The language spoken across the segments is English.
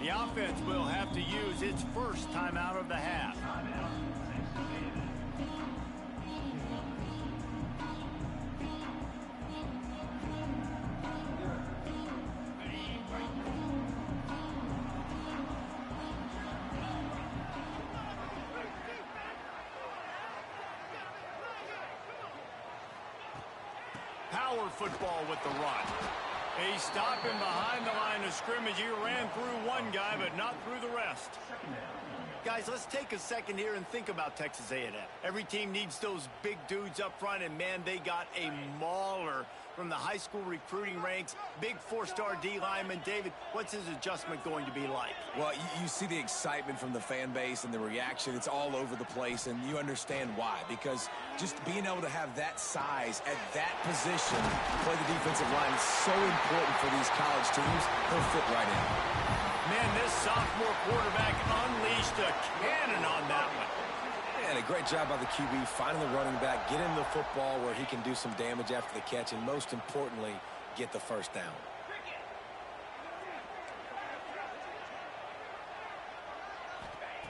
The offense will have to use its first timeout of the half. Power football with the run. He's stopping behind the line of scrimmage. He ran through one guy, but not through the rest. Guys, let's take a second here and think about Texas A&M. Every team needs those big dudes up front, and, man, they got a mauler from the high school recruiting ranks. Big four-star D lineman. David, what's his adjustment going to be like? Well, you see the excitement from the fan base and the reaction. It's all over the place, and you understand why. Because just being able to have that size at that position, play the defensive line, is so important for these college teams. He'll fit right in. Man, this sophomore quarterback unleashed a cannon on that one. And a great job by the QB finding the running back, get him the football where he can do some damage after the catch, and most importantly, get the first down.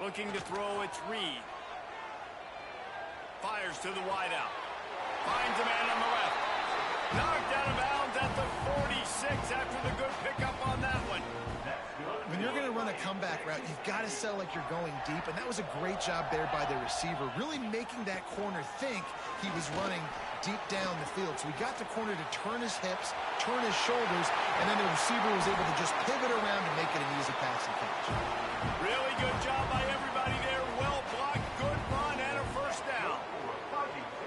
Looking to throw, it's Reed. Fires to the wideout. Finds a man on the left. Knocked out of bounds at the 46 after the good pickup on that one. When you're going to run a comeback route, you've got to sell like you're going deep, and that was a great job there by the receiver, really making that corner think he was running deep down the field. So he got the corner to turn his hips, turn his shoulders, and then the receiver was able to just pivot around and make it an easy pass and catch. Really good job by everybody there. Well blocked, good run, and a first down.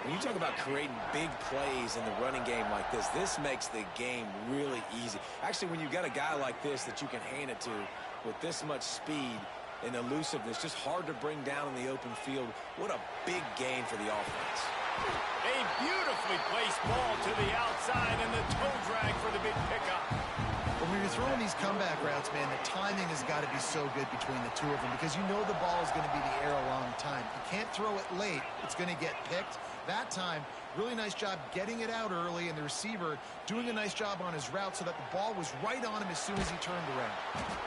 When you talk about creating big plays in the running game like this makes the game really easy. Actually, when you've got a guy like this that you can hand it to with this much speed and elusiveness, just hard to bring down in the open field, what a big gain for the offense. A beautifully placed ball to the outside and the toe drag for the big pickup. When you're throwing these comeback routes, man, the timing has got to be so good between the two of them because you know the ball is going to be in the air a long time. You can't throw it late. It's going to get picked. That time, really nice job getting it out early, and the receiver doing a nice job on his route so that the ball was right on him as soon as he turned around.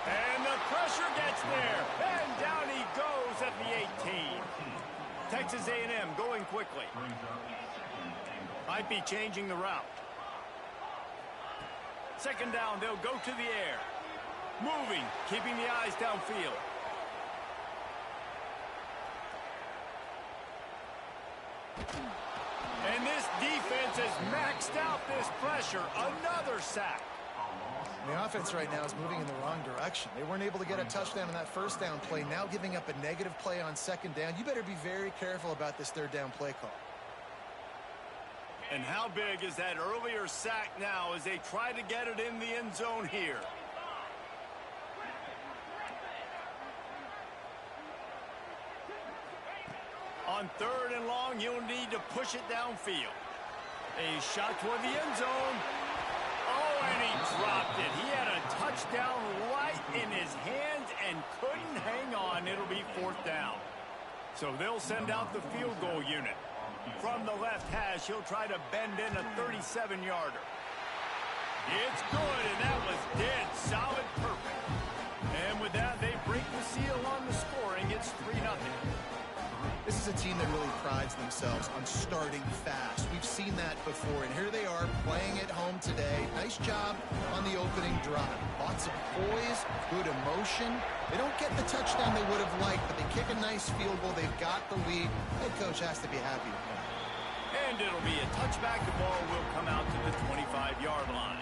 And the pressure gets there, and down he goes at the 18. Texas A&M going quickly. Might be changing the route. Second down, they'll go to the air. Moving, keeping the eyes downfield. And this defense has maxed out this pressure. Another sack. The offense right now is moving in the wrong direction. They weren't able to get a touchdown on that first down play. Now giving up a negative play on second down. You better be very careful about this third down play call. And how big is that earlier sack now as they try to get it in the end zone here? On third and long, you'll need to push it downfield. A shot toward the end zone. Oh, and he dropped it. He had a touchdown right in his hands and couldn't hang on. It'll be fourth down. So they'll send out the field goal unit. From the left hash, he'll try to bend in a 37-yarder. It's good, and that was dead solid perfect. And with that, they break the seal on the scoring. It's 3-0. This is a team that really prides themselves on starting fast. We've seen that before, and here they are playing at home today. Nice job on the opening drive. Lots of poise, good emotion. They don't get the touchdown they would have liked, but they kick a nice field goal. They've got the lead. Head coach has to be happy with that. And it'll be a touchback. The ball will come out to the 25-yard line.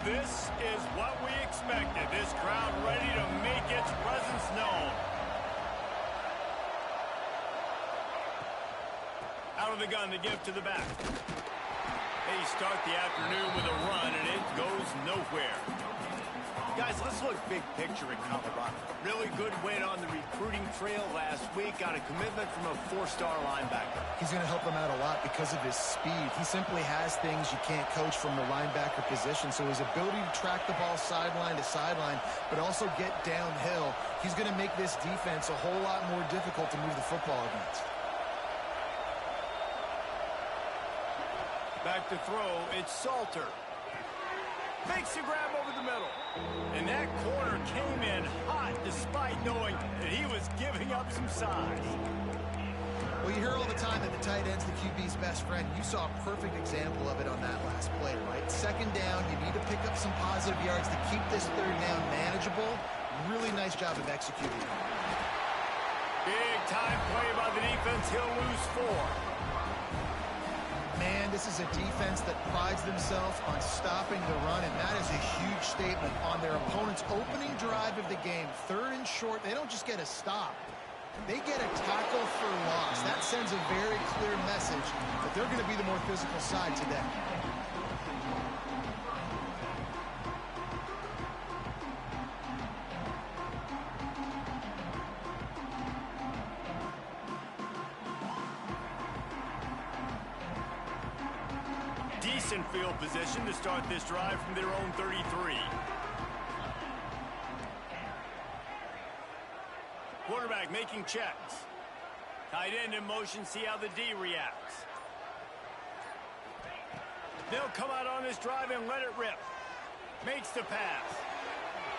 This is what we expected. This crowd ready to make its presence known. Out of the gun to give to the back. They start the afternoon with a run, and it goes nowhere. Guys, let's look big picture in Colorado. Really good win on the recruiting trail last week. Got a commitment from a four-star linebacker. He's going to help them out a lot because of his speed. He simply has things you can't coach from the linebacker position. So his ability to track the ball sideline to sideline, but also get downhill, he's going to make this defense a whole lot more difficult to move the football against. Back to throw, it's Salter. Makes the grab over the middle. And that corner came in hot despite knowing that he was giving up some size. Well, you hear all the time that the tight end's the QB's best friend. You saw a perfect example of it on that last play, right? Second down, you need to pick up some positive yards to keep this third down manageable. Really nice job of executing. Big time play by the defense. He'll lose 4. Man, this is a defense that prides themselves on stopping the run, and that is a huge statement on their opponent's opening drive of the game. Third and short, they don't just get a stop. They get a tackle for loss. That sends a very clear message that they're going to be the more physical side today. Decent field position to start this drive from their own 33. Quarterback making checks. Tight end in motion, see how the D reacts. They'll come out on this drive and let it rip. Makes the pass.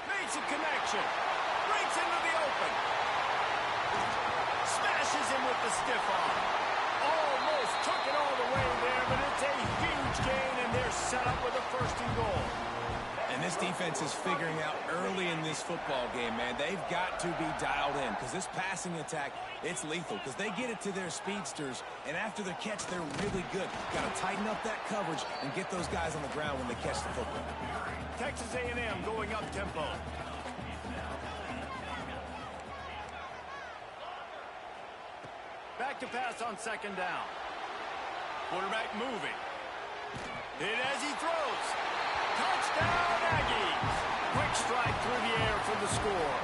Makes a connection. Breaks into the open. Smashes him with the stiff arm. Almost took it all the way there, but it's a huge gain, and they're set up with a 1st and goal. And this defense is figuring out early in this football game, man. They've got to be dialed in because this passing attack, it's lethal because they get it to their speedsters, and after the catch, they're really good. Got to tighten up that coverage and get those guys on the ground when they catch the football. Texas A&M going up tempo. Back to pass on 2nd down. Quarterback moving. Hit as he throws. Touchdown, Aggies! Quick strike through the air for the score.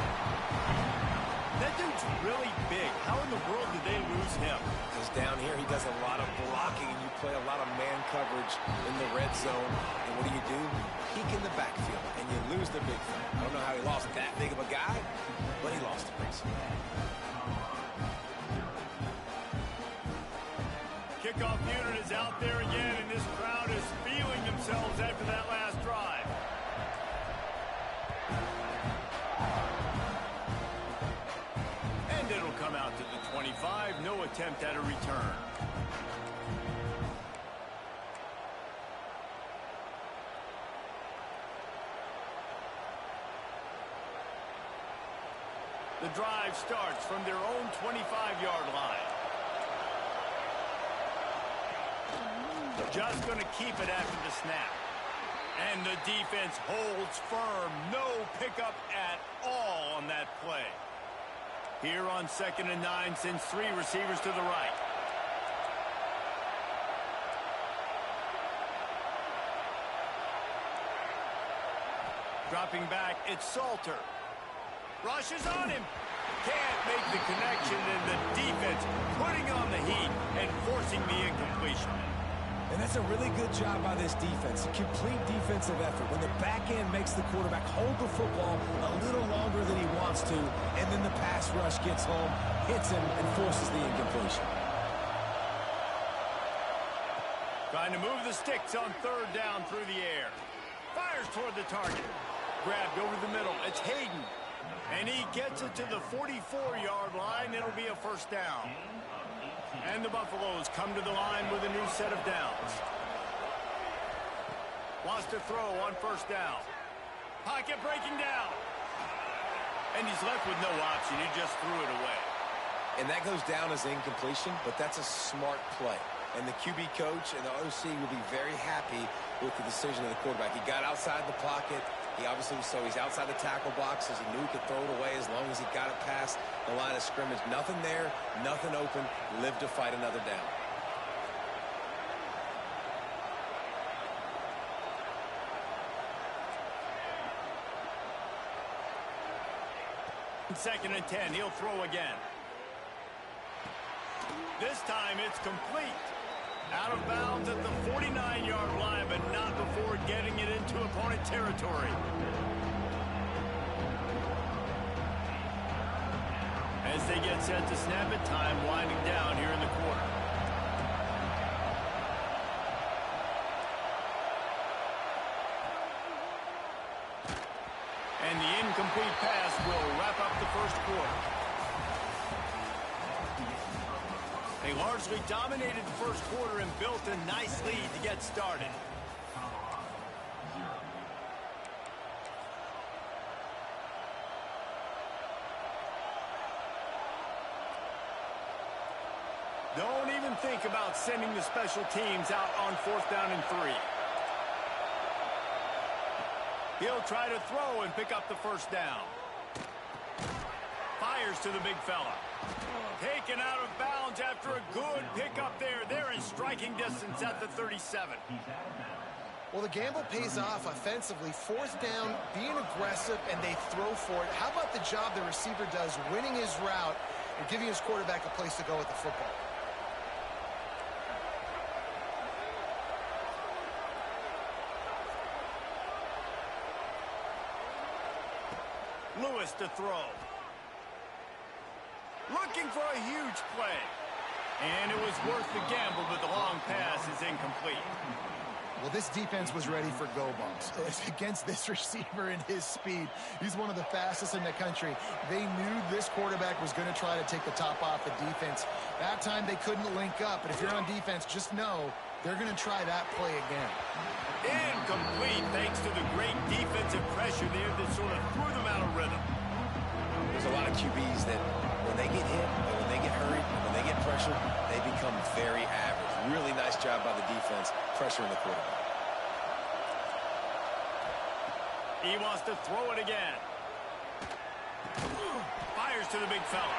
That dude's really big. How in the world did they lose him? Because down here, he does a lot of blocking, and you play a lot of man coverage in the red zone. And what do? Peek in the backfield, and you lose the big thing. I don't know how he lost that big of a guy, but he lost it. Kickoff unit is out there again, and this crowd is feeling themselves after that last drive. And it'll come out to the 25. No attempt at a return. The drive starts from their own 25-yard line. Just going to keep it after the snap. And the defense holds firm. No pickup at all on that play. Here on 2nd and 9, sends 3 receivers to the right. Dropping back, it's Salter. Rushes on him. Can't make the connection, and the defense putting on the heat and forcing the incompletion. And that's a really good job by this defense, a complete defensive effort. When the back end makes the quarterback hold the football a little longer than he wants to, and then the pass rush gets home, hits him, and forces the incompletion. Trying to move the sticks on 3rd down through the air. Fires toward the target. Grabbed over the middle. It's Hayden. And he gets it to the 44-yard line. It'll be a 1st down. And the Buffaloes come to the line with a new set of downs. Lost a throw on 1st down. Pocket breaking down. And he's left with no option. He just threw it away. And that goes down as incompletion, but that's a smart play. And the QB coach and the OC will be very happy with the decision of the quarterback. He got outside the pocket. He obviously, so he's outside the tackle boxes. He knew he could throw it away as long as he got it past the line of scrimmage. Nothing there, nothing open. Lived to fight another down. Second and 10. He'll throw again. This time it's complete. Out of bounds at the 49-yard line, but not before getting it into opponent territory. As they get set to snap it, time winding down here in the quarter. And the incomplete pass will wrap up the first quarter. They largely dominated the first quarter and built a nice lead to get started. Don't even think about sending the special teams out on 4th down and 3. He'll try to throw and pick up the first down. Fires to the big fella. Taken out of bounds after a good pickup there. They're in striking distance at the 37. Well, the gamble pays off offensively. 4th down, being aggressive, and they throw for it. How about the job the receiver does winning his route and giving his quarterback a place to go with the football? Lewis to throw. Looking for a huge play. And it was worth the gamble, but the long pass is incomplete. Well, this defense was ready for go bumps. Against this receiver and his speed, he's one of the fastest in the country. They knew this quarterback was going to try to take the top off the defense. That time they couldn't link up, but if you're on defense, just know they're going to try that play again. Incomplete thanks to the great defensive pressure there that sort of threw them out of rhythm. There's a lot of QBs that when they get hit, and when they get hurried, when they get pressured, they become very average. Really nice job by the defense pressuring the quarterback. He wants to throw it again. Fires to the big fella.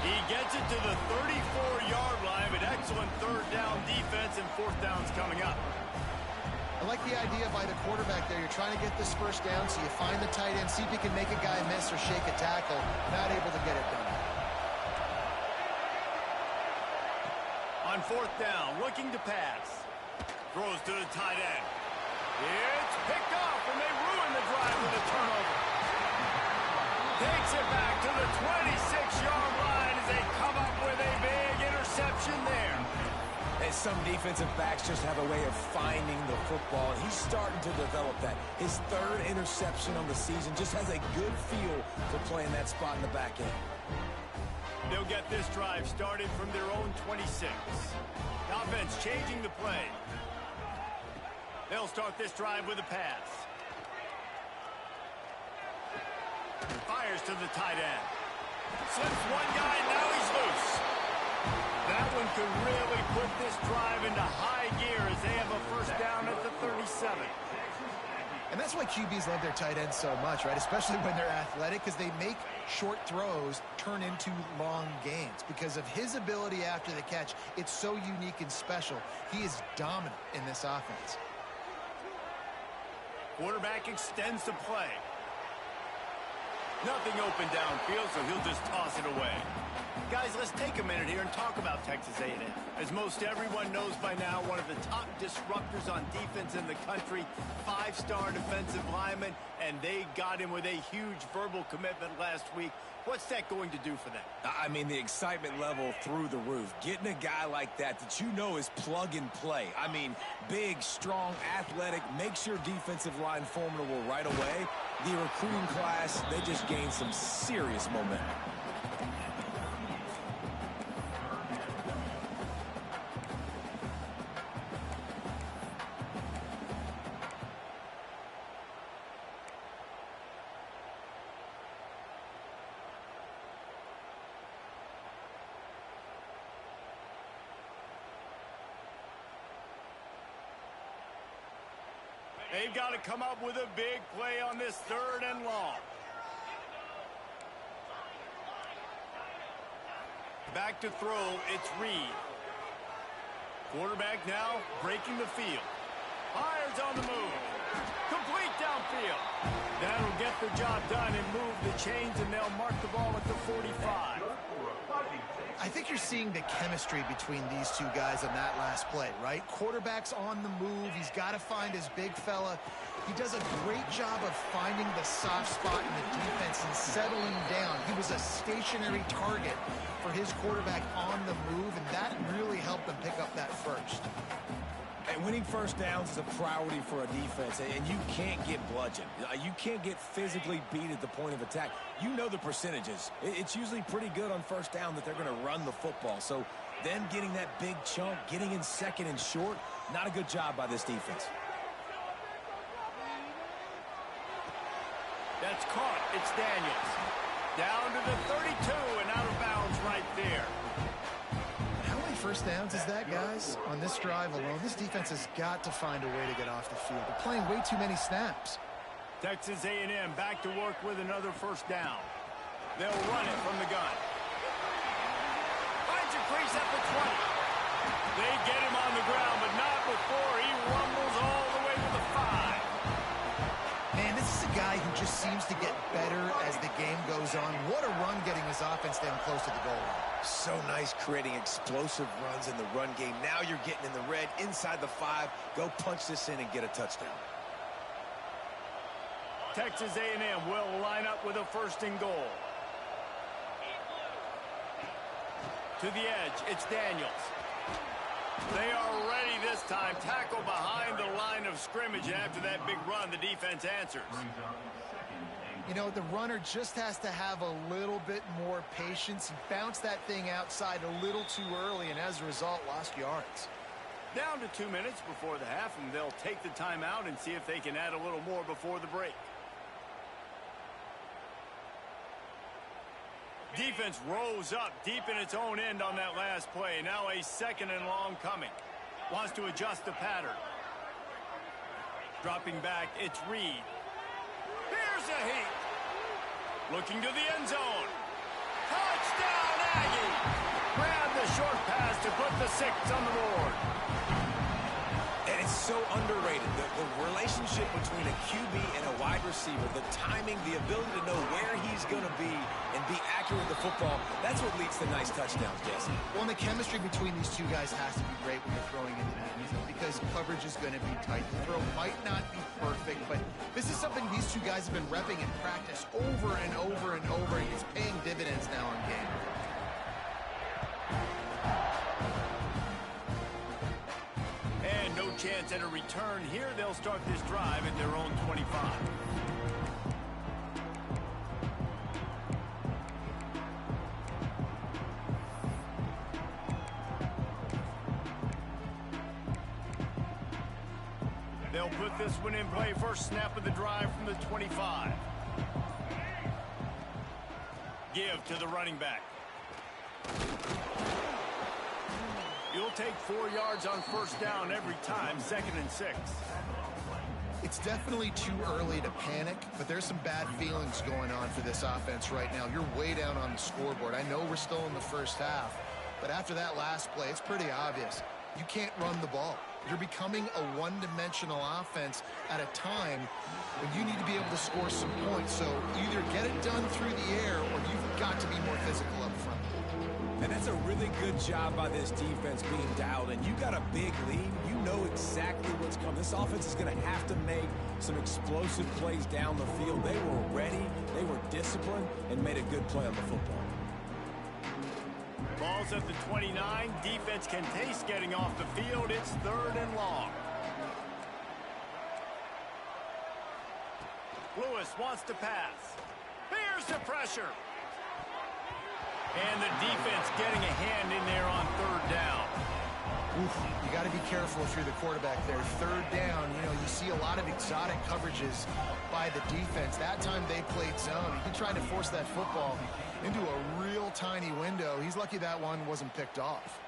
He gets it to the 34-yard line, but excellent 3rd down defense, and 4th down's coming up. I like the idea by the quarterback there. You're trying to get this first down, so you find the tight end, see if you can make a guy miss or shake a tackle. Not able to get it done. On 4th down, looking to pass. Throws to the tight end. It's picked off, and they ruin the drive with a turnover. Takes it back to the 26-yard line as they come up with a big interception there. And some defensive backs just have a way of finding the football. He's starting to develop that. His 3rd interception on the season just has a good feel for playing that spot in the back end. They'll get this drive started from their own 26. Offense changing the play. They'll start this drive with a pass. Fires to the tight end. Slips one guy, now he's loose. That one could really put this drive into high gear as they have a first down at the 37. And that's why QBs love their tight ends so much, right? Especially when they're athletic, because they make short throws turn into long gains. Because of his ability after the catch, it's so unique and special. He is dominant in this offense. Quarterback extends the play. Nothing open downfield, so he'll just toss it away. Guys, let's take a minute here and talk about Texas A&M. As most everyone knows by now, one of the top disruptors on defense in the country, 5-star defensive lineman, and they got him with a huge verbal commitment last week. What's that going to do for them? I mean, the excitement level through the roof. Getting a guy like that you know is plug and play. I mean, big, strong, athletic, makes your defensive line formidable right away. The recruiting class, they just gained some serious momentum. They've got to come up with a big play on this 3rd and long. Back to throw, it's Reed. Quarterback now breaking the field. Fires on the move. Complete downfield. That'll get the job done and move the chains, and they'll mark the ball at the 45. I think you're seeing the chemistry between these two guys on that last play, right? Quarterback's on the move. He's got to find his big fella. He does a great job of finding the soft spot in the defense and settling down. He was a stationary target for his quarterback on the move, and that really helped them pick up that first. And winning first downs is a priority for a defense, and you can't get bludgeoned. You can't get physically beat at the point of attack. You know the percentages. It's usually pretty good on first down that they're going to run the football. So them getting that big chunk, getting in second and short, not a good job by this defense. That's caught. It's Daniels. Down to the 32 and out of bounds right there. How many first downs is that, guys? On this drive alone, this defense has got to find a way to get off the field. They're playing way too many snaps. Texas A&M back to work with another first down. They'll run it from the gun. Finds a crease at the 20. They get him on the ground, but not before he rumbles all the way to the 5. Man, this is a guy who just seems to get better as the game goes on. What a run getting his offense down close to the goal line. So nice creating explosive runs in the run game. Now you're getting in the red inside the 5. Go punch this in and get a touchdown. Texas A&M will line up with a first and goal. To the edge, it's Daniels. They are ready this time. Tackle behind the line of scrimmage, and after that big run, the defense answers. You know, the runner just has to have a little bit more patience. He bounced that thing outside a little too early, and as a result, lost yards. Down to 2 minutes before the half, and they'll take the timeout and see if they can add a little more before the break. Defense rose up deep in its own end on that last play. Now a second and long coming. Wants to adjust the pattern. Dropping back, it's Reed. Here's a heat. Looking to the end zone. Touchdown, Aggie! Grab the short pass to put the 6 on the board. And it's so underrated. The relationship between a QB and a wide receiver, the timing, the ability to know where he's going to be and be accurate with the football, that's what leads to nice touchdowns, Jesse. Well, and the chemistry between these two guys has to be great when you're throwing into the end zone because coverage is going to be tight. The throw might not be perfect, but this is something these two guys have been repping in practice over and over and over, and it's paying dividends now in game. And no chance at a return here. They'll start this drive at their own 25. They'll put this one in play. First snap of the drive from the 25. Give to the running back. You'll take 4 yards on first down every time, 2nd and 6. It's definitely too early to panic, but there's some bad feelings going on for this offense right now. You're way down on the scoreboard. I know we're still in the first half, but after that last play, it's pretty obvious. You can't run the ball. You're becoming a one-dimensional offense at a time when you need to be able to score some points. So either get it done through the air or you've got to be more physical up front. And that's a really good job by this defense being dialed in. You got a big lead. You know exactly what's coming. This offense is going to have to make some explosive plays down the field. They were ready, they were disciplined, and made a good play on the football. Ball's at the 29. Defense can taste getting off the field. It's 3rd and long. Lewis wants to pass. Here's the pressure. And the defense getting a hand in there on 3rd down. Oof, you got to be careful if you're the quarterback there. 3rd down, you know, you see a lot of exotic coverages by the defense. That time they played zone. He tried to force that football into a real tiny window. He's lucky that one wasn't picked off.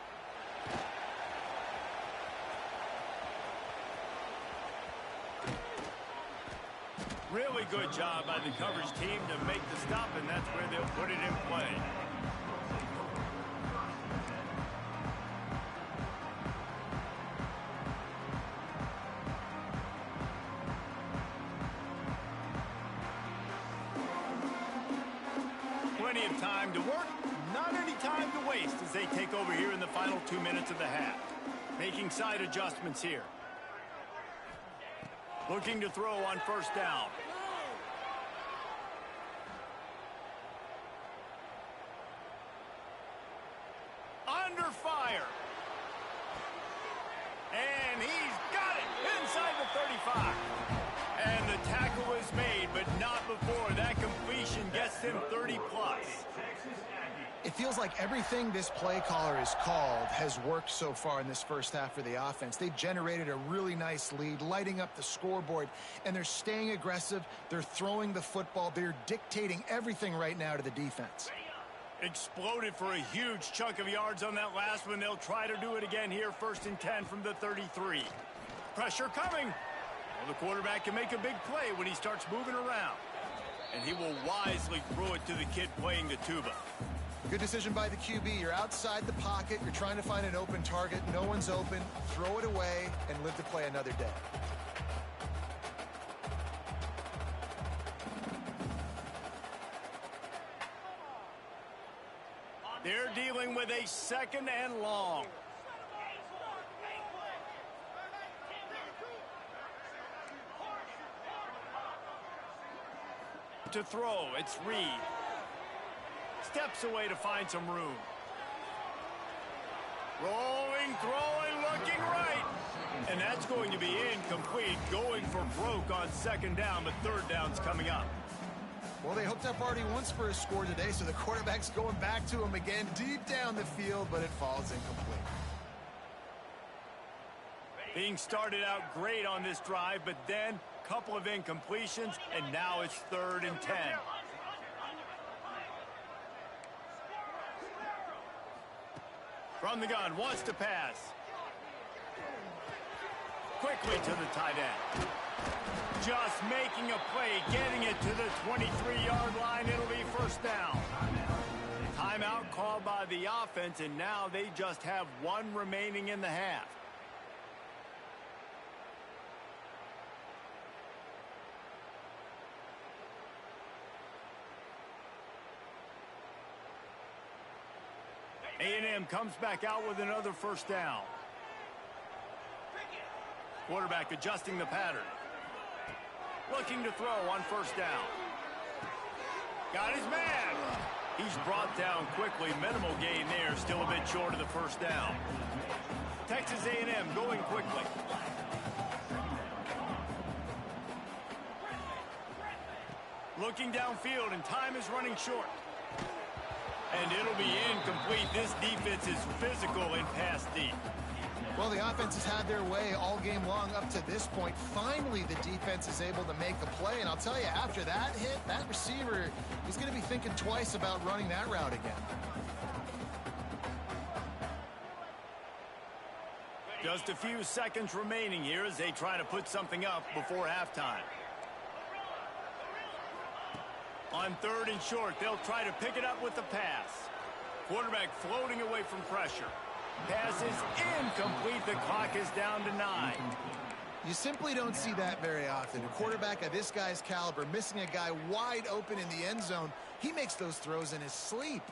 Really good job by the coverage team to make the stop, and that's where they'll put it in play. Plenty of time to work, not any time to waste as they take over here in the final 2 minutes of the half. Making side adjustments here. Looking to throw on first down. Under fire. And he's got it inside the 35. And the tackle is made, but not before that completion gets him 30-plus. It feels like everything this play caller has called has worked so far in this first half for the offense. They've generated a really nice lead, lighting up the scoreboard, and they're staying aggressive. They're throwing the football. They're dictating everything right now to the defense. Exploded for a huge chunk of yards on that last one. They'll try to do it again here, 1st and 10 from the 33. Pressure coming. Well, the quarterback can make a big play when he starts moving around. And he will wisely throw it to the kid playing the tuba. Good decision by the QB. You're outside the pocket. You're trying to find an open target. No one's open. Throw it away and live to play another day. They're dealing with a 2nd and long. To throw, it's Reed. Steps away to find some room. Rolling, throwing, looking right. And that's going to be incomplete. Going for broke on 2nd down, but 3rd down's coming up. Well, they hooked up already once for a score today, so the quarterback's going back to him again deep down the field, but it falls incomplete. Being started out great on this drive, but then a couple of incompletions, and now it's 3rd and 10. From the gun, wants to pass. Quickly to the tight end. Just making a play, getting it to the 23-yard line. It'll be 1st down. Timeout called by the offense, and now they just have 1 remaining in the half. A&M comes back out with another 1st down. Quarterback adjusting the pattern. Looking to throw on 1st down. Got his man. He's brought down quickly. Minimal gain there. Still a bit short of the 1st down. Texas A&M going quickly. Looking downfield, and time is running short. And it'll be incomplete. This defense is physical and pass deep. Well, the offense has had their way all game long up to this point. Finally, the defense is able to make a play. And I'll tell you, after that hit, that receiver is going to be thinking twice about running that route again. Just a few seconds remaining here as they try to put something up before halftime. On 3rd and short, they'll try to pick it up with the pass. Quarterback floating away from pressure. Pass is incomplete. The clock is down to 9. You simply don't see that very often. A quarterback of this guy's caliber missing a guy wide open in the end zone. He makes those throws in his sleep.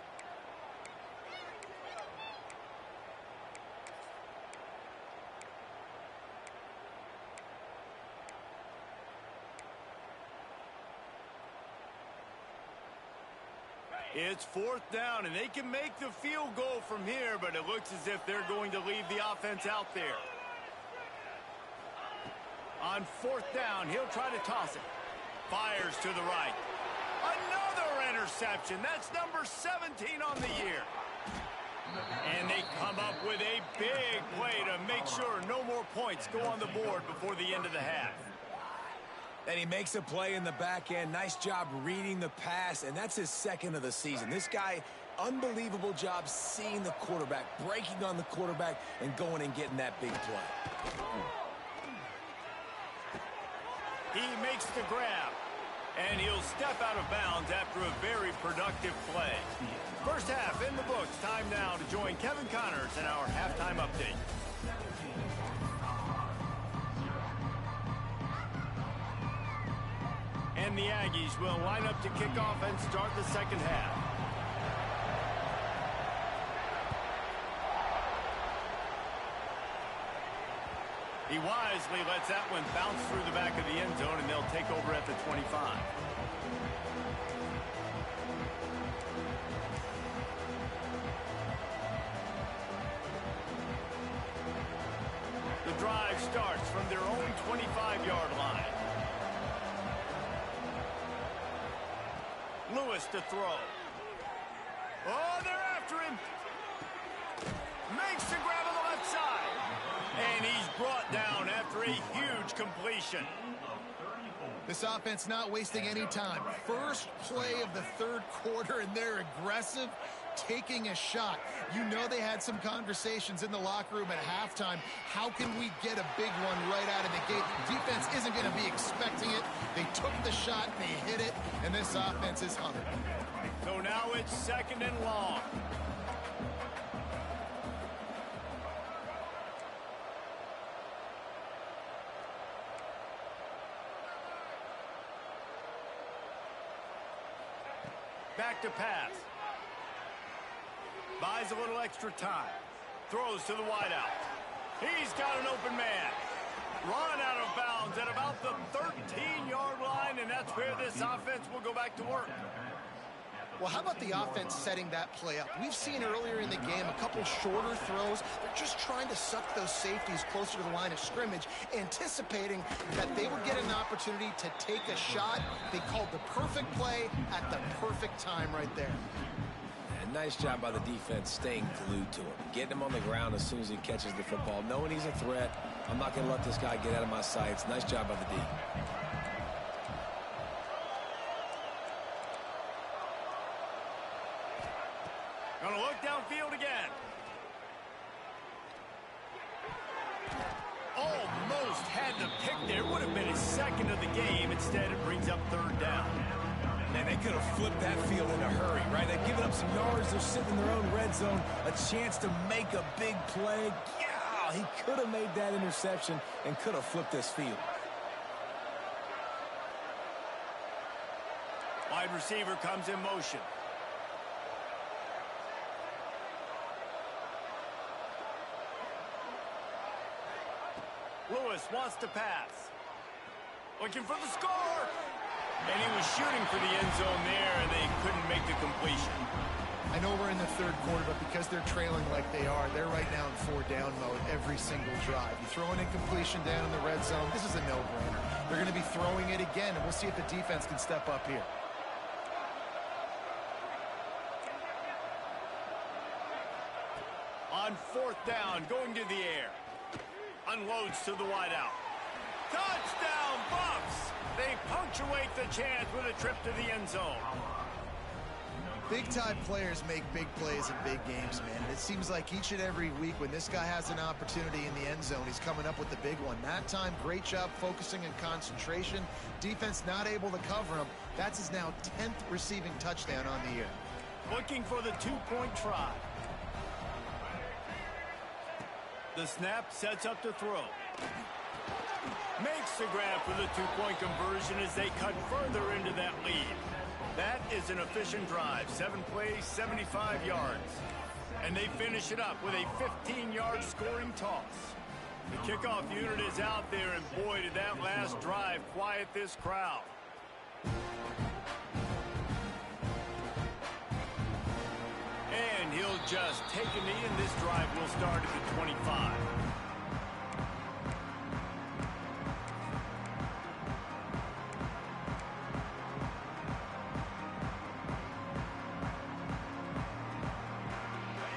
It's 4th down, and they can make the field goal from here, but it looks as if they're going to leave the offense out there. On 4th down, he'll try to toss it. Fires to the right. Another interception. That's number 17 on the year. And they come up with a big play to make sure no more points go on the board before the end of the half. And he makes a play in the back end. Nice job reading the pass, and that's his 2nd of the season. This guy, unbelievable job seeing the quarterback, breaking on the quarterback, and going and getting that big play. He makes the grab, and he'll step out of bounds after a very productive play. First half in the books. Time now to join Kevin Connors in our halftime update. And the Aggies will line up to kick off and start the 2nd half. He wisely lets that one bounce through the back of the end zone, and they'll take over at the 25. The drive starts from their own 25-yard line. Lewis to throw. Oh, they're after him. Makes the grab on the left side. And he's brought down after a huge completion. This offense not wasting any time. First play of the third quarter, and they're aggressive, taking a shot. You know they had some conversations in the locker room at halftime. How can we get a big one right out of the gate? The defense isn't going to be expecting it. They took the shot, they hit it, and this offense is humming. So now it's 2nd and long. Back to pass. Buys a little extra time. Throws to the wideout. He's got an open man. Run out of bounds at about the 13-yard line, and that's where this offense will go back to work. Well, how about the offense setting that play up? We've seen earlier in the game a couple shorter throws. They're just trying to suck those safeties closer to the line of scrimmage, anticipating that they would get an opportunity to take a shot. They called the perfect play at the perfect time right there. And nice job by the defense staying glued to him, getting him on the ground as soon as he catches the football, knowing he's a threat. I'm not going to let this guy get out of my sights. Nice job by the D. Gonna look downfield again. Almost had the pick there. Would have been his 2nd of the game. Instead, it brings up 3rd down. Man, they could have flipped that field in a hurry, right? They've given up some yards. They're sitting in their own red zone. A chance to make a big play. Yeah, he could have made that interception and could have flipped this field. Wide receiver comes in motion. Lewis wants to pass. Looking for the score. And he was shooting for the end zone there, and they couldn't make the completion. I know we're in the third quarter, but because they're trailing like they are, they're right now in 4-down mode every single drive. You throw an incompletion down in the red zone, this is a no-brainer. They're going to be throwing it again, and we'll see if the defense can step up here. On 4th down, going to the air. Unloads to the wideout. Touchdown, Buffs! They punctuate the chance with a trip to the end zone. Big-time players make big plays in big games, man. It seems like each and every week when this guy has an opportunity in the end zone, he's coming up with the big one. That time, great job focusing and concentration. Defense not able to cover him. That's his now 10th receiving touchdown on the year. Looking for the 2-point try. The snap sets up to throw. Makes the grab for the 2-point conversion as they cut further into that lead. That is an efficient drive. 7 plays, 75 yards. And they finish it up with a 15-yard scoring toss. The kickoff unit is out there, and boy, did that last drive quiet this crowd. And he'll just take a knee, and this drive will start at the 25.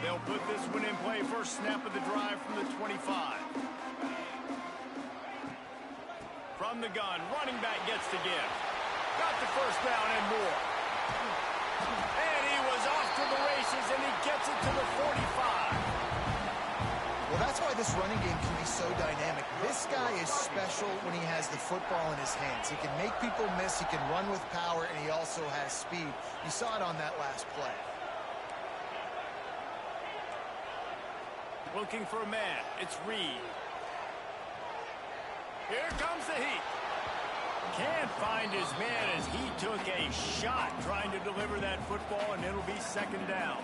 They'll put this one in play. First snap of the drive from the 25. From the gun, running back gets the give. Got the first down and more. And he was off to the races, and he gets it to the 45. Well, that's why this running game can be so dynamic. This guy is special when he has the football in his hands. He can make people miss, he can run with power, and he also has speed. You saw it on that last play. Looking for a man. It's Reed. Here comes the heat. Can't find his man as he took a shot trying to deliver that football, and it'll be second down.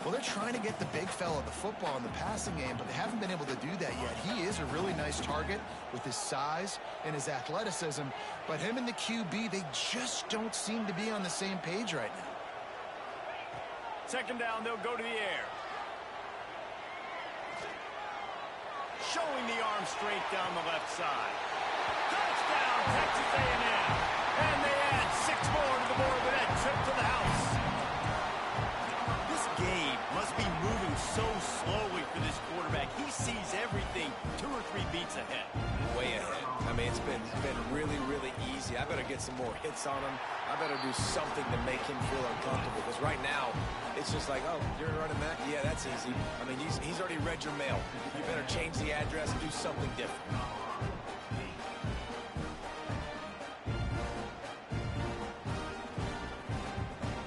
Well, they're trying to get the big fella the football in the passing game, but they haven't been able to do that yet. He is a really nice target with his size and his athleticism, but him and the QB, they just don't seem to be on the same page right now. Second down, they'll go to the air. Showing the arm straight down the left side. Touchdown, Texas A&M. And they add 6 more to the board with that trip to the house. This game must be moving so slowly for this quarterback. He sees everything 2 or 3 beats ahead. Way ahead. I mean, it's been really, really easy. I better get some more hits on him. I better do something to make him feel uncomfortable. Because right now, it's just like, oh, you're running that? Yeah, that's easy. I mean, he's already read your mail. You better change the address and do something different.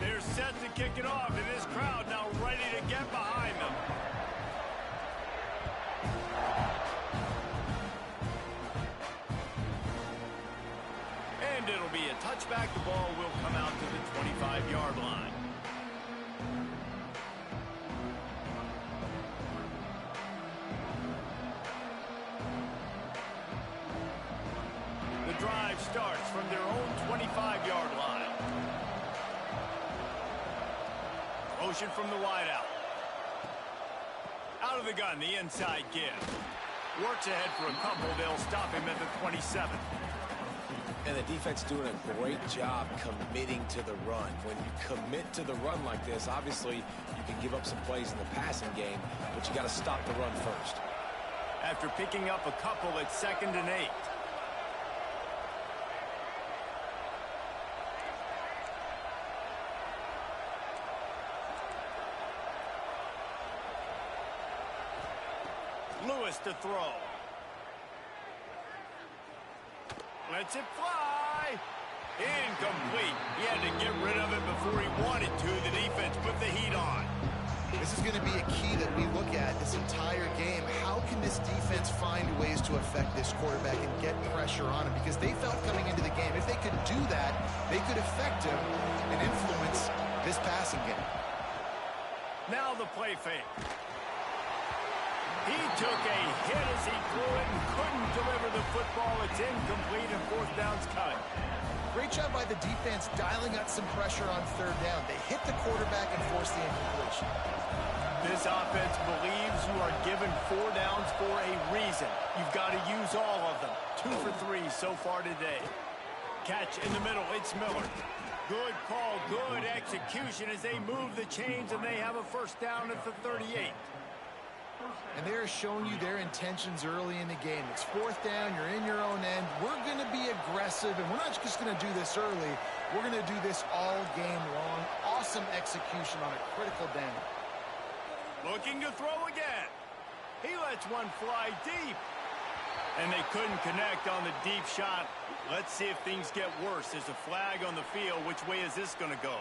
They're set to kick it off, and this crowd now ready to get behind them. And it'll be a touchback. The ball will come out to the 25-yard line. The drive starts from their own 25-yard line. Motion from the wideout. Out of the gun, the inside give. Works ahead for a couple. They'll stop him at the 27. And the defense doing a great job committing to the run. When you commit to the run like this, obviously you can give up some plays in the passing game, but you got to stop the run first. After picking up a couple, it's 2nd and 8. Lewis to throw. Lets it fly. Incomplete. He had to get rid of it before he wanted to. The defense put the heat on. This is going to be a key that we look at this entire game. How can this defense find ways to affect this quarterback and get pressure on him? Because they felt coming into the game, if they could do that, they could affect him and influence this passing game. Now the play fake. He took a hit as he threw it and couldn't deliver the football. It's incomplete and 4th down's cut. Great job by the defense dialing up some pressure on 3rd down. They hit the quarterback and forced the incompletion. This offense believes you are given 4 downs for a reason. You've got to use all of them. 2 for 3 so far today. Catch in the middle. It's Miller. Good call, good execution as they move the chains, and they have a 1st down at the 38. And they're showing you their intentions early in the game. It's 4th down. You're in your own end. We're going to be aggressive, and we're not just going to do this early. We're going to do this all game long. Awesome execution on a critical down. Looking to throw again. He lets one fly deep. And they couldn't connect on the deep shot. Let's see if things get worse. There's a flag on the field. Which way is this going to go?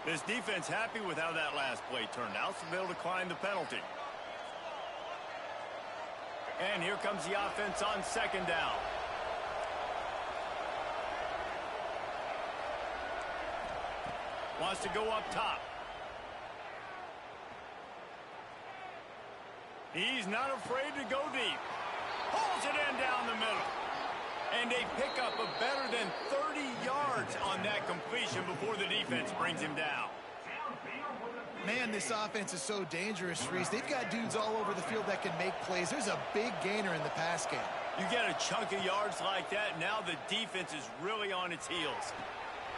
This defense happy with how that last play turned out, so they'll decline the penalty. And here comes the offense on 2nd down. Wants to go up top. He's not afraid to go deep. Pulls it in down the middle. And they pick up a better than 30 yards on that completion before the defense brings him down. Man, this offense is so dangerous, Reese. They've got dudes all over the field that can make plays. There's a big gainer in the pass game. You get a chunk of yards like that, now the defense is really on its heels.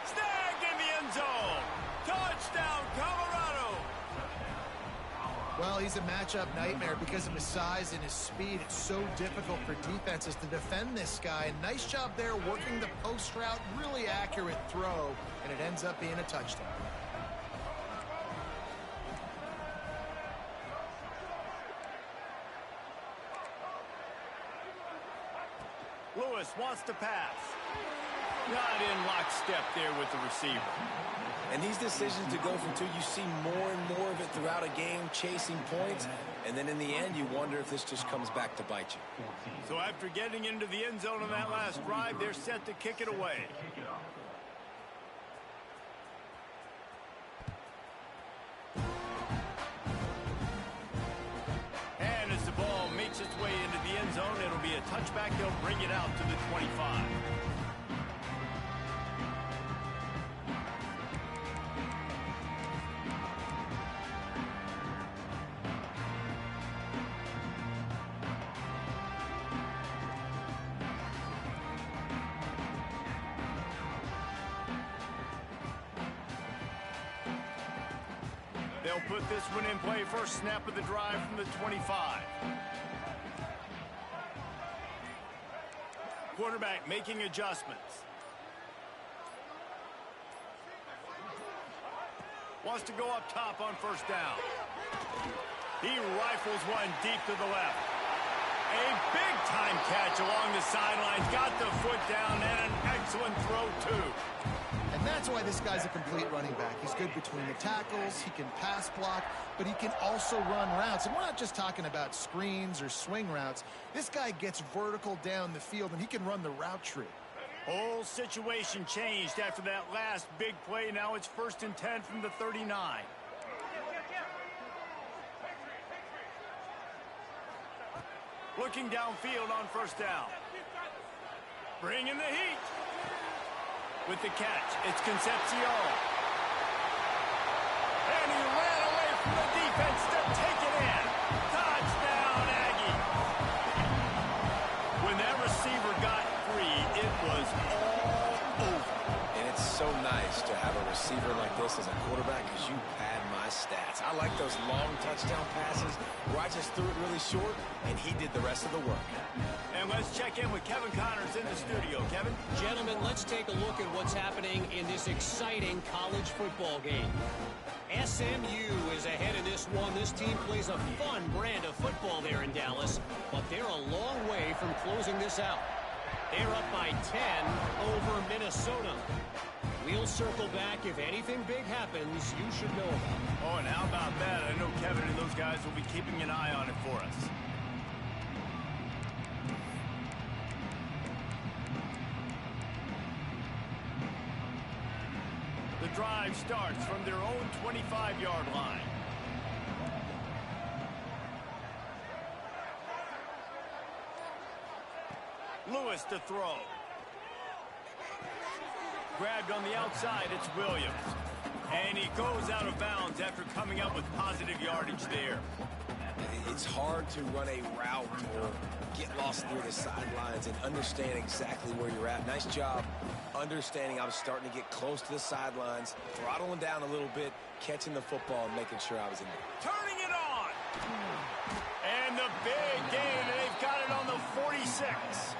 Snag in the end zone. Touchdown, Colorado. Well, he's a matchup nightmare because of his size and his speed. It's so difficult for defenses to defend this guy. And nice job there working the post route. Really accurate throw, and it ends up being a touchdown. Lewis wants to pass. Not in lockstep there with the receiver. And these decisions to go from 2, you see more and more of it throughout a game, chasing points. And then in the end, you wonder if this just comes back to bite you. So after getting into the end zone on that last drive, they're set to kick it away. zone. It'll be a touchback. They'll bring it out to the 25. They'll put this one in play. First snap of the drive from the 25. Quarterback making adjustments. Wants to go up top on first down. He rifles one deep to the left. A big-time catch along the sidelines. Got the foot down and an excellent throw, too. And that's why this guy's a complete running back. He's good between the tackles, he can pass block, but he can also run routes. And we're not just talking about screens or swing routes. This guy gets vertical down the field, and he can run the route tree. Whole situation changed after that last big play. Now it's 1st and 10 from the 39. Looking downfield on first down. Bringing the heat. With the catch, it's Concepcion. And he ran away from the defense to take it in. Touchdown, Aggie. When that receiver got free, it was all over. And it's so nice to have a receiver like this as a quarterback because you pad my stats. I like those long touchdown passes where I just threw it really short, and he did the rest of the work. And let's check in with Kevin Connors in the studio. Kevin? Gentlemen, let's take a look at what's happening in this exciting college football game. SMU is ahead in this one. This team plays a fun brand of football there in Dallas, but they're a long way from closing this out. They're up by 10 over Minnesota. We'll circle back. If anything big happens, you should know about it. Oh, and how about that? I know Kevin and those guys will be keeping an eye on it for us. The drive starts from their own 25-yard line. Lewis to throw. Grabbed on the outside, it's Williams. And he goes out of bounds after coming up with positive yardage there. It's hard to run a route or get lost through the sidelines and understand exactly where you're at. Nice job understanding I was starting to get close to the sidelines, throttling down a little bit, catching the football and making sure I was in there. Turning it on! And the big gain, and they've got it on the 46.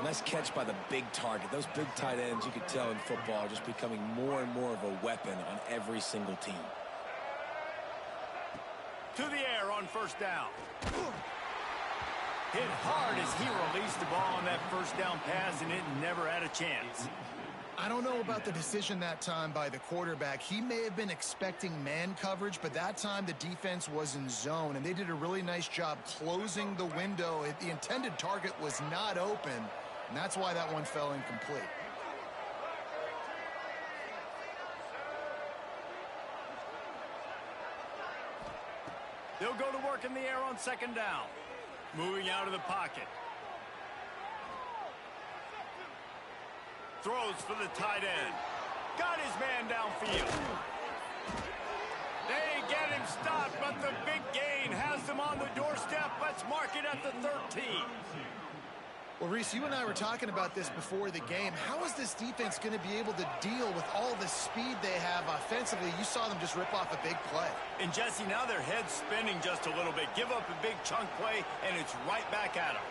Nice catch by the big target. Those big tight ends, you could tell in football, are just becoming more and more of a weapon on every single team. To the air on first down. Hit hard as he released the ball on that first down pass, and it never had a chance. I don't know about the decision that time by the quarterback. He may have been expecting man coverage, but that time the defense was in zone, and they did a really nice job closing the window. The intended target was not open, and that's why that one fell incomplete. They'll go to work in the air on second down. Moving out of the pocket. Throws for the tight end. Got his man downfield. They get him stopped, but the big gain has them on the doorstep. Let's mark it at the 13. Well, Reese, you and I were talking about this before the game. How is this defense going to be able to deal with all the speed they have offensively? You saw them just rip off a big play. And, Jesse, now their head's spinning just a little bit. Give up a big chunk play, and it's right back at them.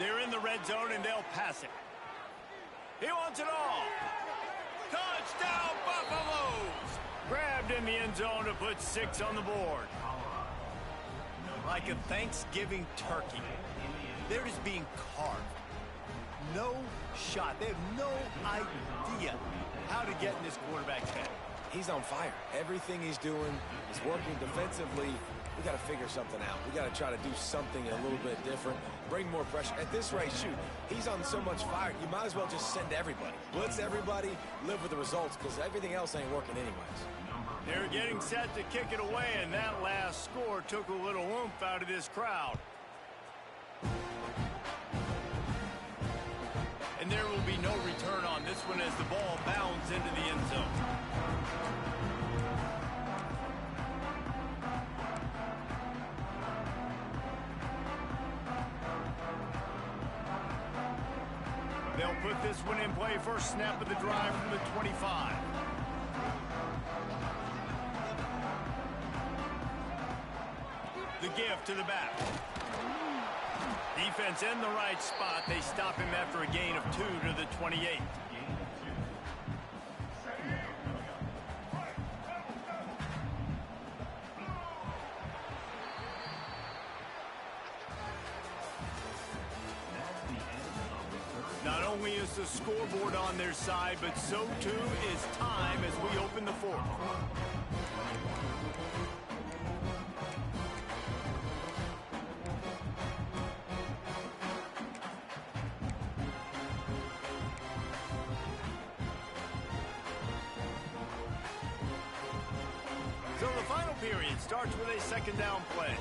They're in the red zone, and they'll pass it. He wants it all. Touchdown, Buffaloes! Grabbed in the end zone to put 6 on the board. Like a Thanksgiving turkey. They're just being carved. No shot. They have no idea how to get in this quarterback's head. He's on fire. Everything he's doing is working defensively. We got to figure something out. We got to try to do something a little bit different, bring more pressure. At this rate, shoot, he's on so much fire, you might as well just send everybody. Blitz everybody, live with the results, because everything else ain't working anyways. They're getting set to kick it away, and that last score took a little oomph out of this crowd. And there will be no return on this one as the ball bounds into the end zone. They'll put this one in play first snap of the drive from the 25. The give to the back. Defense in the right spot. They stop him after a gain of 2 to the 28. Not only is the scoreboard on their side, but so too is time as we open the fourth. So the final period starts with a second down play.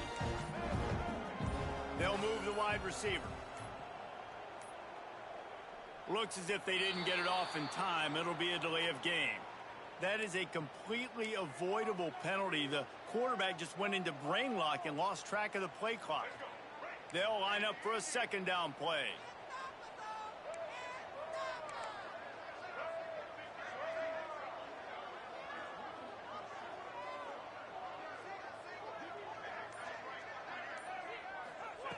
They'll move the wide receiver. Looks as if they didn't get it off in time. It'll be a delay of game. That is a completely avoidable penalty. The quarterback just went into brain lock and lost track of the play clock. They'll line up for a second down play.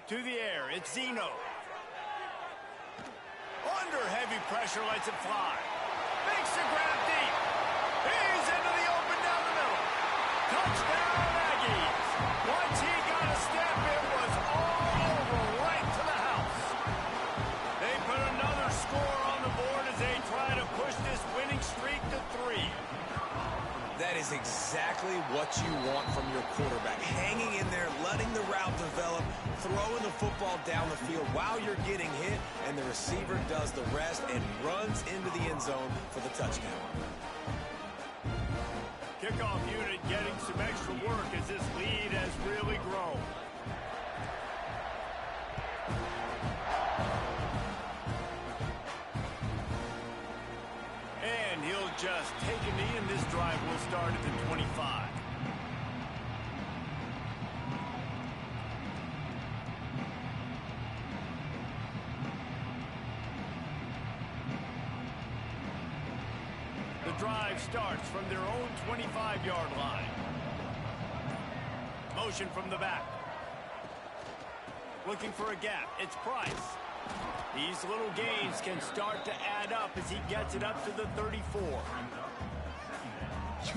To the air, it's Zeno. Under heavy pressure, lets it fly. Makes the grab deep. He's into the open down the middle. Touchdown, Aggies. Once he got a step, it was all over right to the house. They put another score on the board as they try to push this winning streak to 3. That is exactly what you want from your quarterback. Hanging in there, letting the route develop, throwing the football down the field while you're getting hit, and the receiver does the rest and runs into the end zone for the touchdown. Kickoff unit getting some extra work as this lead has really grown. And he'll just take a knee, and this drive will start at the 25. The drive starts from their own 25-yard line. Motion from the back. Looking for a gap. It's Price. These little gains can start to add up as he gets it up to the 34. You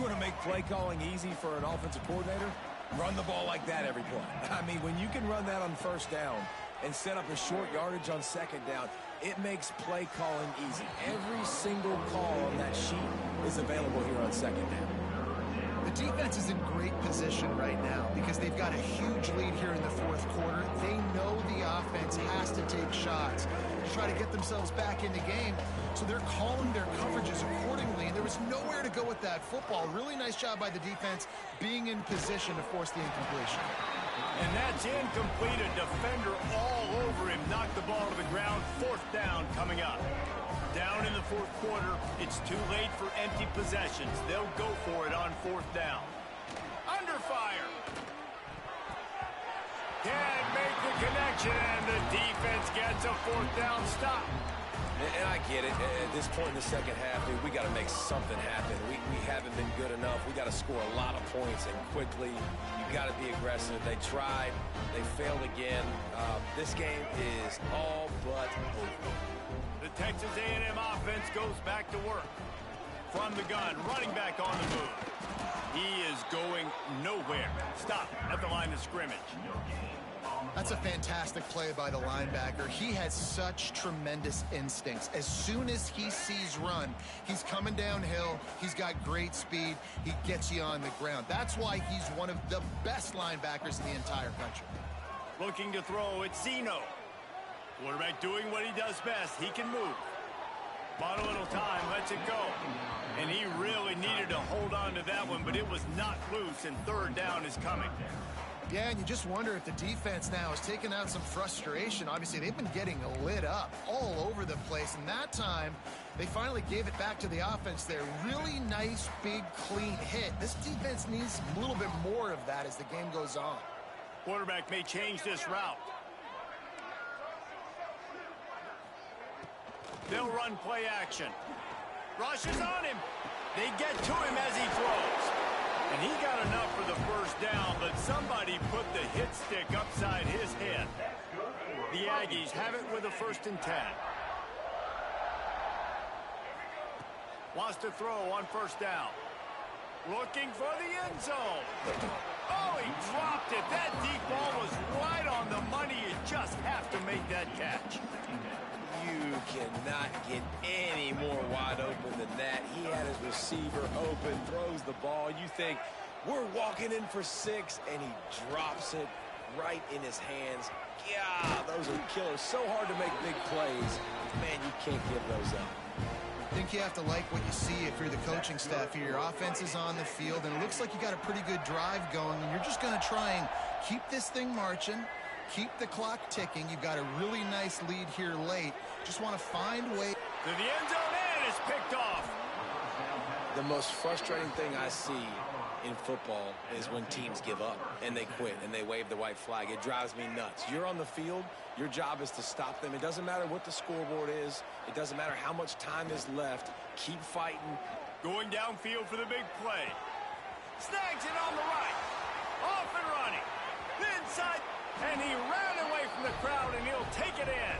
want to make play calling easy for an offensive coordinator? Run the ball like that every play. I mean, when you can run that on first down and set up a short yardage on second down, it makes play calling easy. Every single call on that sheet is available here on second down. The defense is in great position right now because they've got a huge lead here in the fourth quarter. They know the offense has to take shots to try to get themselves back in the game, so they're calling their coverages accordingly, and there was nowhere to go with that football. Really nice job by the defense being in position to force the incompletion. And that's incomplete. A defender all over him. Knocked the ball to the ground. Fourth down coming up. Down in the fourth quarter, it's too late for empty possessions. They'll go for it on fourth down. Under fire. Can't make the connection, and the defense gets a fourth down stop. And I get it. At this point in the second half, dude, we got to make something happen. We haven't been good enough. We got to score a lot of points and quickly. You got to be aggressive. They tried. They failed again. This game is all but over. The Texas A&M offense goes back to work. From the gun, running back on the move. He is going nowhere. Stop at the line of scrimmage. That's a fantastic play by the linebacker. He has such tremendous instincts. As soon as he sees run, he's coming downhill. He's got great speed. He gets you on the ground. That's why he's one of the best linebackers in the entire country. Looking to throw, it's Zeno. Quarterback doing what he does best. He can move. Bought a little time, lets it go. And he really needed to hold on to that one, but it was not loose, and third down is coming. Yeah, and you just wonder if the defense now has taken out some frustration. Obviously, they've been getting lit up all over the place, and that time they finally gave it back to the offense there. Really nice, big, clean hit. This defense needs a little bit more of that as the game goes on. Quarterback may change this route. They'll run play action. Rushes on him. They get to him as he throws. And he got enough for the first down, but somebody put the hit stick upside his head. The Aggies have it with a 1st and 10. Wants to throw on 1st down. Looking for the end zone. Oh, he dropped it. That deep ball was right on the money. You just have to make that catch. You cannot get any more wide open than that. He had his receiver open, throws the ball. You think, we're walking in for 6, and he drops it right in his hands. Yeah, those are killers. So hard to make big plays. Man, you can't give those up. I think you have to like what you see if you're the coaching staff here. Your offense is on the field, and it looks like you got a pretty good drive going, and you're just going to try and keep this thing marching, keep the clock ticking. You've got a really nice lead here late. Just want to find a way. To the end zone, and it's picked off. The most frustrating thing I see in football is when teams give up and they quit and they wave the white flag. It drives me nuts. You're on the field. Your job is to stop them. It doesn't matter what the scoreboard is. It doesn't matter how much time is left. Keep fighting. Going downfield for the big play. Snags it on the right. Off and running. Inside. And he ran away from the crowd, and he'll take it in.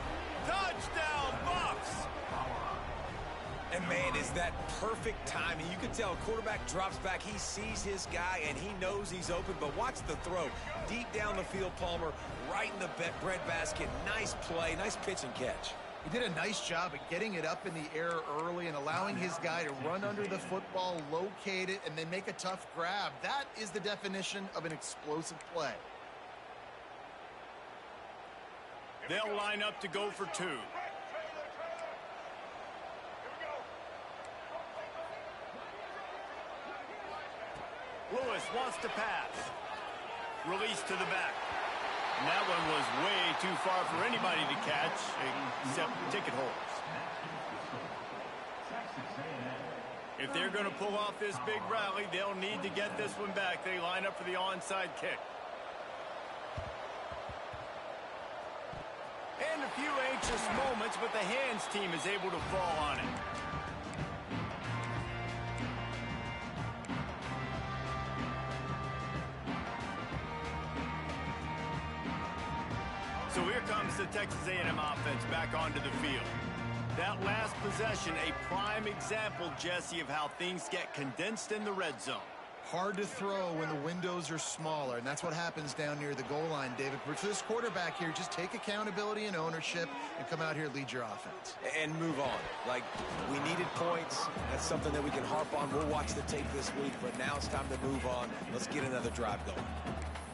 Touchdown, Bucs. And, man, is that perfect timing. You can tell quarterback drops back. He sees his guy, and he knows he's open. But watch the throw. Deep down the field, Palmer, right in the breadbasket. Nice play, nice pitch and catch. He did a nice job at getting it up in the air early and allowing his guy to run under the football, locate it, and then make a tough grab. That is the definition of an explosive play. They'll line up to go for 2. Lewis wants to pass. Release to the back. And that one was way too far for anybody to catch, except ticket holders. If they're going to pull off this big rally, they'll need to get this one back. They line up for the onside kick. And a few anxious moments, but the hands team is able to fall on it. So here comes the Texas A&M offense back onto the field. That last possession, a prime example, Jesse, of how things get condensed in the red zone. Hard to throw when the windows are smaller, and that's what happens down near the goal line, David. But for this quarterback here, just take accountability and ownership and come out here and lead your offense. And move on. Like, we needed points. That's something that we can harp on. We'll watch the tape this week, but now it's time to move on. Let's get another drive going.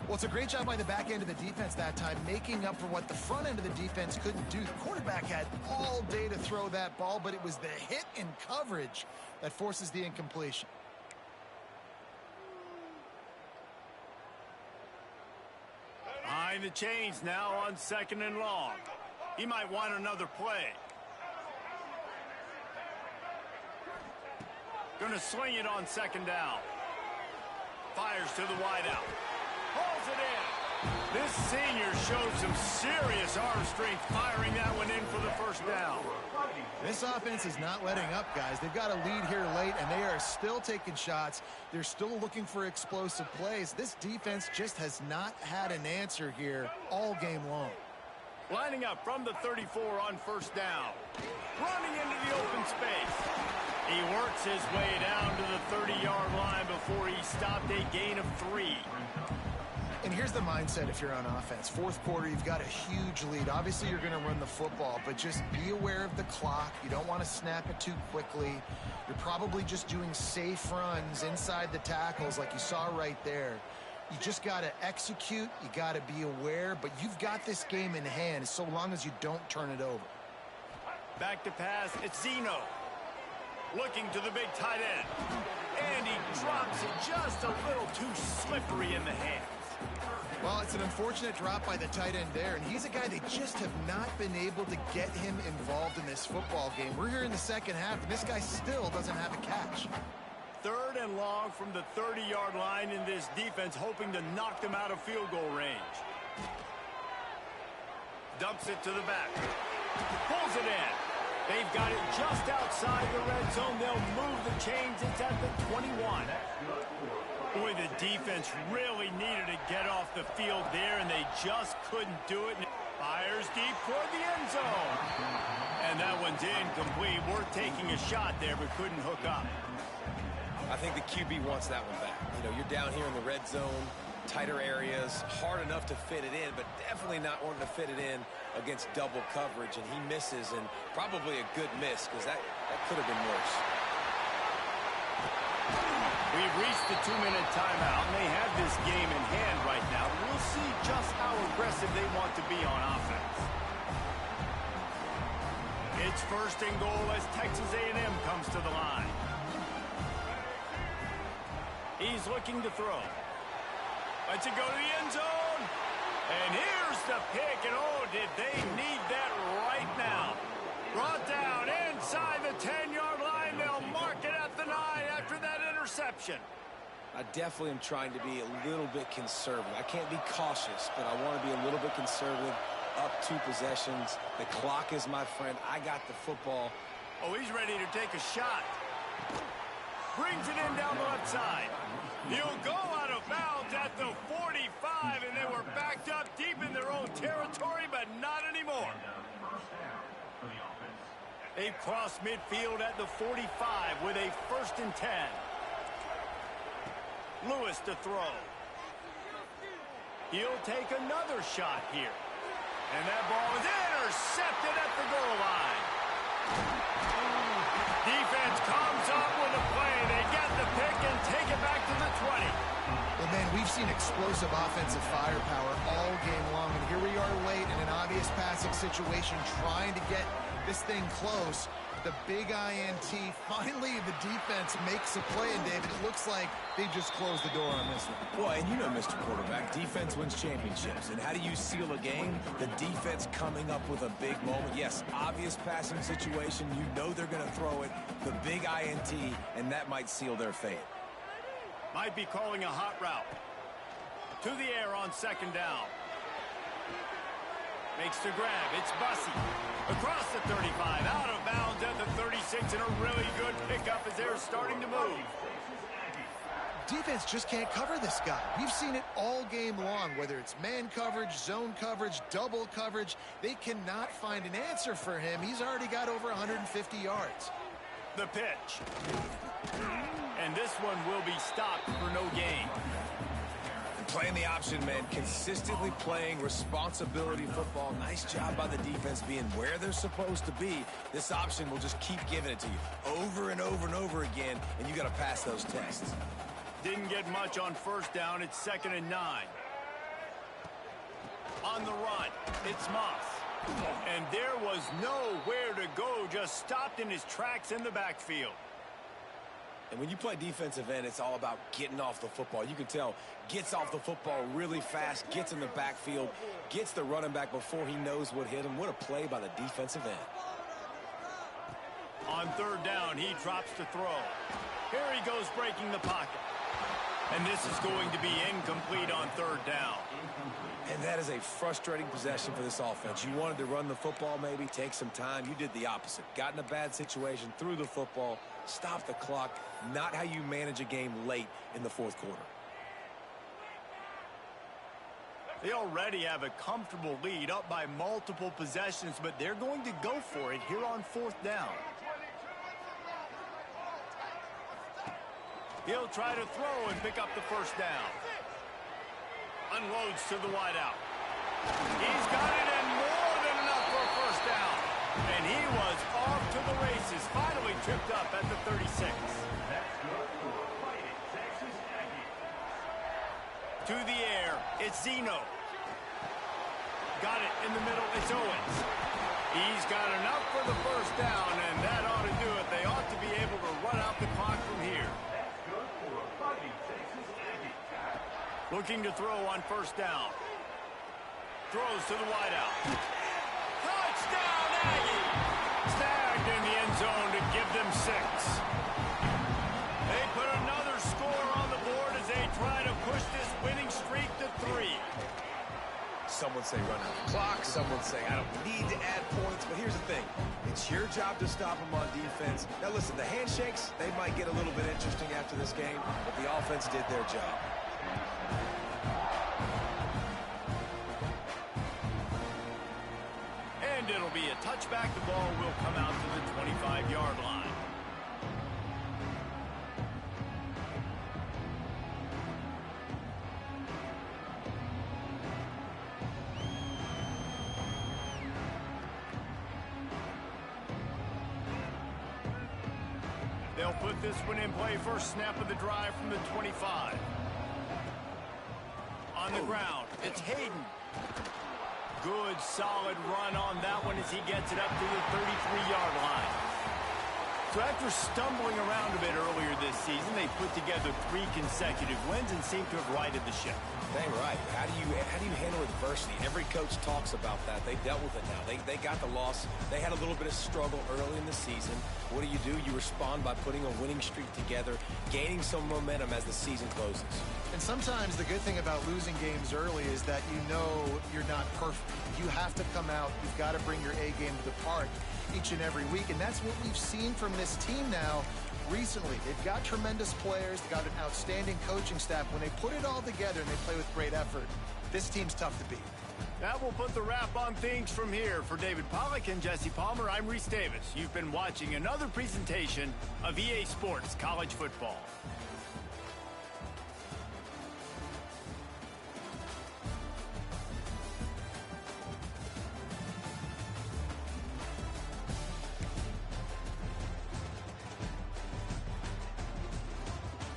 Well, it's a great job by the back end of the defense that time, making up for what the front end of the defense couldn't do. The quarterback had all day to throw that ball, but it was the hit and coverage that forces the incompletion. Behind the chains now on 2nd and long. He might want another play. Gonna swing it on 2nd down. Fires to the wideout. Pulls it in. This senior showed some serious arm strength firing that one in for the 1st down. This offense is not letting up, guys. They've got a lead here late, and they are still taking shots. They're still looking for explosive plays. This defense just has not had an answer here all game long. Lining up from the 34 on 1st down. Running into the open space. He works his way down to the 30-yard line before he stopped a gain of 3. And here's the mindset if you're on offense. 4th quarter, you've got a huge lead. Obviously, you're going to run the football, but just be aware of the clock. You don't want to snap it too quickly. You're probably just doing safe runs inside the tackles like you saw right there. You just got to execute. You got to be aware, but you've got this game in hand so long as you don't turn it over. Back to pass, it's Zeno. Looking to the big tight end. And he drops it just a little too slippery in the hands. Well, it's an unfortunate drop by the tight end there, and he's a guy they just have not been able to get him involved in this football game. We're here in the second half, and this guy still doesn't have a catch. 3rd and long from the 30-yard line in this defense, hoping to knock them out of field goal range. Dumps it to the back. Pulls it in. They've got it just outside the red zone. They'll move the chains. It's at the 21. Boy, the defense really needed to get off the field there, and they just couldn't do it. Fires deep toward the end zone. And that one's incomplete. Worth taking a shot there, but couldn't hook up. I think the QB wants that one back. You know, you're down here in the red zone, tighter areas, hard enough to fit it in, but definitely not wanting to fit it in against double coverage, and he misses, and probably a good miss, because that could have been worse. We've reached the 2-minute timeout, and they have this game in hand right now. We'll see just how aggressive they want to be on offense. It's 1st and goal as Texas A&M comes to the line. He's looking to throw. Lets it go to the end zone. And here's the pick, and oh, did they need that right now. Brought down inside the 10-yard line. They'll mark it at the 9 after that interception. I definitely am trying to be a little bit conservative. I can't be cautious, but I want to be a little bit conservative. Up 2 possessions. The clock is my friend. I got the football. Oh, he's ready to take a shot. Brings it in down the left side. He'll go out of bounds at the 45, and they were backed up deep in their own territory, but not anymore. They've crossed midfield at the 45 with a 1st and 10. Lewis to throw. He'll take another shot here. And that ball is intercepted at the goal line. Defense comes up with a play. They get the pick and take it back to the 20. Well, man, we've seen explosive offensive firepower all game long, and here we are late in an obvious passing situation trying to get this thing close. The big INT. Finally, the defense makes a play, and David, it looks like they just closed the door on this one. Well, and you know, Mr. Quarterback, defense wins championships. And how do you seal a game? The defense coming up with a big moment. Yes, obvious passing situation. You know they're going to throw it. The big INT, and that might seal their fate. Might be calling a hot route. To the air on 2nd down. Makes the grab. It's Bussey. Across the 35. Out of bounds at the 36. And a really good pickup as they're starting to move. Defense just can't cover this guy. We've seen it all game long, whether it's man coverage, zone coverage, double coverage. They cannot find an answer for him. He's already got over 150 yards. The pitch. And this one will be stopped for no gain. Playing the option, man. Consistently playing responsibility football. Nice job by the defense being where they're supposed to be. This option will just keep giving it to you over and over and over again, and you got to pass those tests. Didn't get much on 1st down. It's 2nd and 9. On the run, it's Moss. And there was nowhere to go. Just stopped in his tracks in the backfield. And when you play defensive end, it's all about getting off the football. You can tell, gets off the football really fast, gets in the backfield, gets the running back before he knows what hit him. What a play by the defensive end. On 3rd down, he drops to throw. Here he goes breaking the pocket. And this is going to be incomplete on 3rd down. And that is a frustrating possession for this offense. You wanted to run the football maybe, take some time. You did the opposite. Got in a bad situation, threw the football, stopped the clock. Not how you manage a game late in the 4th quarter. They already have a comfortable lead up by multiple possessions, but they're going to go for it here on 4th down. He'll try to throw and pick up the 1st down. Unloads to the wideout. He's got it and more than enough for a 1st down. And he was off to the races. Finally tripped up at the 36. To the air, it's Zeno. Got it in the middle, it's Owens. He's got enough for the first down, and that ought to do it. They ought to be able to run out the clock from here. Looking to throw on first down. Throws to the wideout. Touchdown, Aggie! Snagged in the end zone to give them 6. They put another score on the board as they try to push this winning streak to 3. Some would say run out the clock. Some would say I don't need to add points. But here's the thing. It's your job to stop them on defense. Now, listen, the handshakes, they might get a little bit interesting after this game, but the offense did their job. And it'll be a touchback. The ball will come out to the 25-yard line. They'll put this one in play. First snap of the drive from the 25. On the ground, it's Hayden. Good, solid run on that one as he gets it up to the 33-yard line. So after stumbling around a bit earlier this season, they put together 3 consecutive wins and seem to have righted the ship. Dang right. How do you handle adversity? Every coach talks about that. They dealt with it now. They got the loss. They had a little bit of struggle early in the season. What do? You respond by putting a winning streak together, gaining some momentum as the season closes. And sometimes the good thing about losing games early is that you know you're not perfect. You have to come out. You've got to bring your A game to the park each and every week. And that's what we've seen from this team now recently. They've got tremendous players. They've got an outstanding coaching staff. When they put it all together and they play with great effort, this team's tough to beat. That will put the wrap on things from here. For David Pollack and Jesse Palmer, I'm Reese Davis. You've been watching another presentation of EA Sports College Football.